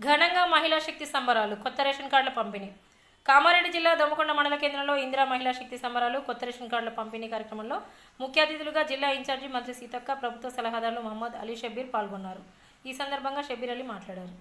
ఘనంగా మహిళా శక్తి సంబరాలు, కొత్త రేషన్ కార్డుల పంపిణీ. కామారెడ్డి జిల్లా దోమకొండ మండల కేంద్రంలో ఇందిరా మహిళా శక్తి సంబరాలు, కొత్త రేషన్ కార్డుల పంపిణీ కార్యక్రమంలో ముఖ్య అతిథులుగా జిల్లా ఇన్ఛార్జి మంత్రి సీతక్క, ప్రభుత్వ సలహాదారులు మహమ్మద్ అలీ షబ్బీర్ పాల్గొన్నారు. ఈ సందర్భంగా షబ్బీర్ అలీ మాట్లాడారు.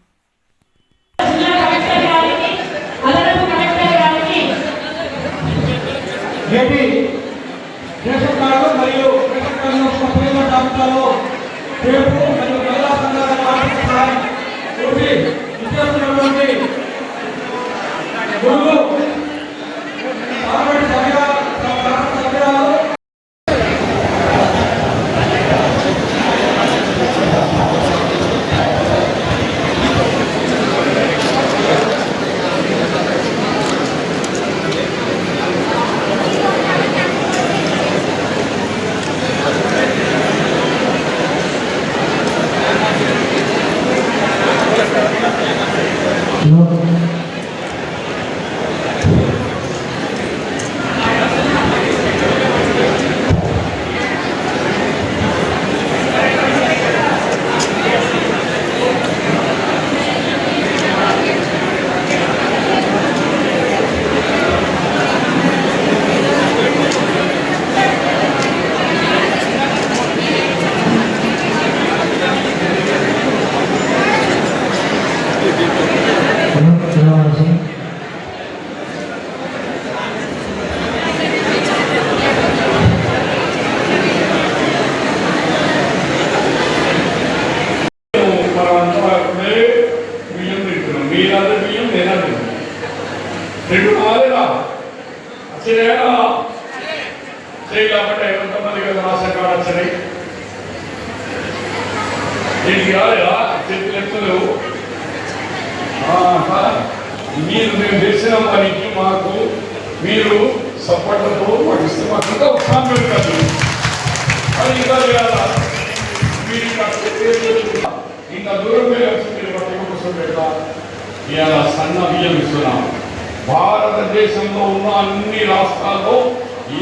మీరు మేము చేసిన పనికి మాకు మీరు సపోర్ట్లతో మాకు ఇస్తే మాకు ఇంకా ఉత్సాహం పెడతారు. అది ఇంకా చేయాలా, మీరు ఇంకా దూరం వచ్చి మీరు పట్టణ కోసం పెడతా. ఇవాళ సన్న బియ్యం ఇస్తున్నాం. భారతదేశంలో ఉన్న అన్ని రాష్ట్రాల్లో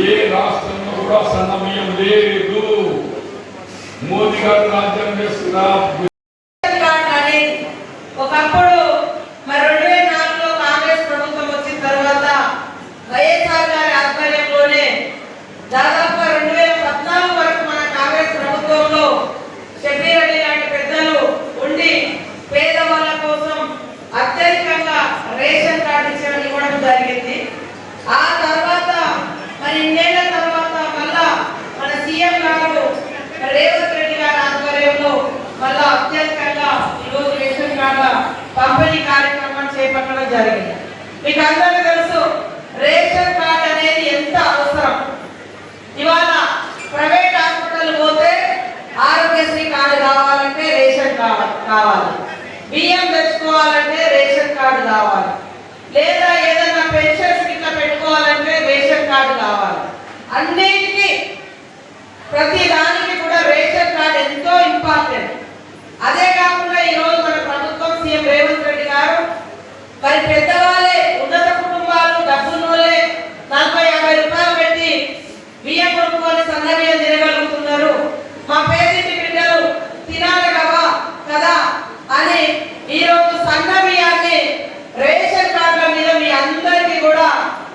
ఏ రాష్ట్రంలో కూడా సన్న బియ్యం లేదు. మోదీ గారు రాజ్యం చేస్తున్నా. ఒకప్పుడు మరి 2004లో కాంగ్రెస్ ప్రభుత్వం వచ్చిన తర్వాత వైఎస్ఆర్ గారి ఆధ్వర్యంలోనే దాదాపు 2014 వరకు మన కాంగ్రెస్ ప్రభుత్వంలో షబ్బీర్ అలీ లాంటి పెద్దలు ఉండి పేదవాళ్ళ కోసం అత్యధికంగా రేషన్ కార్డు ఇవ్వడం జరిగింది. ఆ తర్వాత మరి ఇన్నేళ్ల తర్వాత మళ్ళా మన సీఎం గారు రేవంత్ రెడ్డి గారి ఆధ్వర్యంలో మళ్ళా అత్యధికంగా ఈరోజు రేషన్ కార్డుల పంపిణీ కార్యక్రమం చేపట్టడం జరిగింది. మీకు అందరికీ తెలుసు రేషన్ కార్డు అనేది ఎంత అవసరం. ఇవాళ ప్రైవేట్ హాస్పిటల్ పోతే ఆరోగ్యశ్రీ కార్డు కావాలంటే రేషన్ కార్డు కావాలి, బియ్యం తెచ్చుకోవాలంటే రేషన్ కార్డు కావాలి, లేదా ఏదైనా పెన్షన్స్ ఇట్లా పెట్టుకోవాలంటే రేషన్ కార్డు కావాలి. అన్నిటికీ ప్రతి దానికి కూడా రేషన్ కార్డు ఎంతో ఇంపార్టెంట్. అదే కాకుండా ఈరోజు మన ప్రభుత్వం సీఎం రేవంత్ రెడ్డి గారు మరి పెద్దవాళ్ళే, ఉన్నత కుటుంబాలు, డబ్బున్నోళ్ళే 40-50 రూపాయలు పెట్టి బియ్యం కొనుక్కొని సన్న బియ్యం తినగలుగుతున్నారు. మా పేదింటి బిడ్డలు తినాలి కదా అని ఈరోజు సన్న బియ్యాన్ని రేషన్ కార్డుల మీద మీ అందరికీ కూడా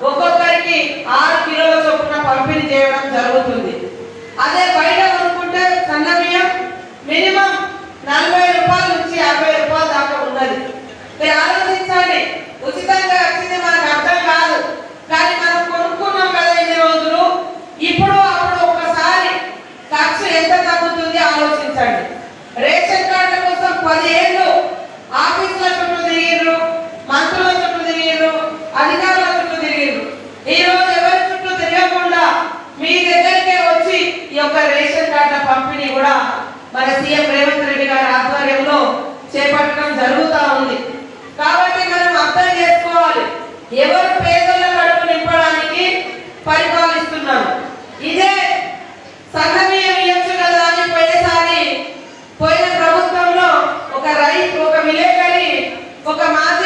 ఒక్కొక్కరికి 6 కిలోల చొప్పున పంపిణీ చేయడం జరుగుతుంది. అదే బయట కొనుక్కుంటే సన్న బియ్యం మినిమం 40 రూపాయల నుంచి 50 రూపాయల దాకా ఉన్నది. మీరు ఆలోచించండి, ఉచితంగా వచ్చింది మనకు అర్థం కాదు, కానీ మనం కొనుక్కున్నాం కదా ఇన్ని రోజులు, ఇప్పుడు అప్పుడు ఒక్కసారి ఖర్చు ఎంత తగ్గుతుంది ఆలోచించండి. రేషన్ కార్డుల కోసం 10 ఏళ్ళు ఆఫీసుల చుట్టూ తిరిగిర్రు, మంత్రుల చుట్టూ తిరిగిర్రు, అధికారుల చుట్టూ తిరిగిర్రు. ఈ రోజు ఎవరి చుట్టూ తిరగకుండా మీ దగ్గరికే వచ్చి ఈ యొక్క రేషన్ కార్డుల పంపిణీ కూడా మన సీఎం రేవంత్ రెడ్డి గారి ఆధ్వర్యంలో చేపట్టడం జరుగుతూ ఉంది. కాబట్టి మనం అర్థం చేసుకోవాలి, ఎవరు పేదల కడుపు నింపడానికి పరిపాలిస్తున్నారు. ఇదే సన్న బియ్యం ఇవ్వచ్చు కదా అని పోయిన ప్రభుత్వంలో ఒక విలేకరి ఒక మాట